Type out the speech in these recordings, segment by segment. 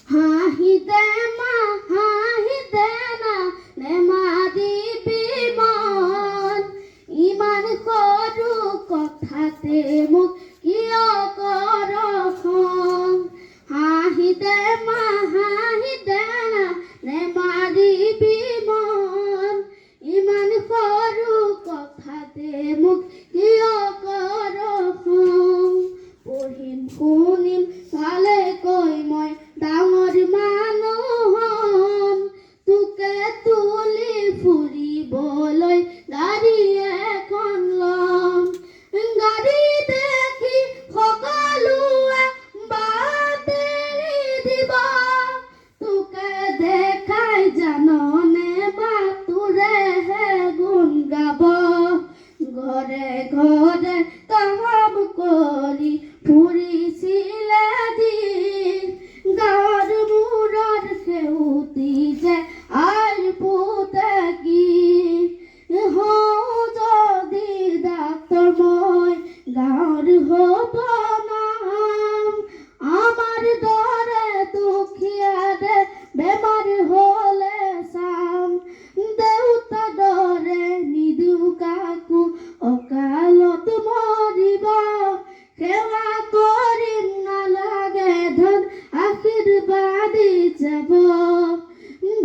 হাঁহিতে মা হাঁহিতে না নেমা দিবি মন ইমান সৰু কথাতে মোক কিয় কৰ খং হাঁহিতে মা হাঁহিতে না নেমা দিবি মন ইমান সৰু কথাতে মোক কিয় কৰ খং পঢ়িম শুনিম ভালেকৈ মই ডাঙৰ মানুহ হ'ম তোকে তুলি ফুৰিবলৈ গাড়ী এখন ল'ম গাড়ী দেখি সকলোৱে বাট এৰি দিব তোকে দেখাই জাননে বা তোৰেহে গুণ গাব ঘৰে ঘৰে কাম কৰি ফুৰিছিলে দিন গাঁৱৰ মূৰৰ সেউতি যে আইৰ পুতে কি হওঁ যদি ডাক্তৰ মই গাঁৱৰ হ'ব নাম আমাৰ দৰে দুখীয়াৰে বেমাৰ হ'লে চাম দেউতা দৰে নিদিওঁ কাকো অকালত মৰিব সেৱা কৰিম নালাগে ধন আশীৰ্বাদী যাব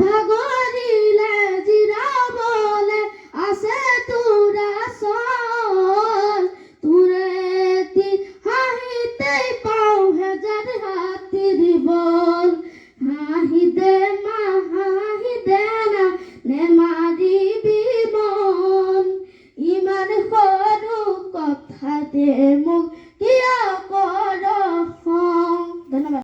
ভাগৰিলে জিৰাবলে আছে তোৰ আচল তোৰে হাঁহিতেই পাওঁ হেজাৰ হাতীৰ বল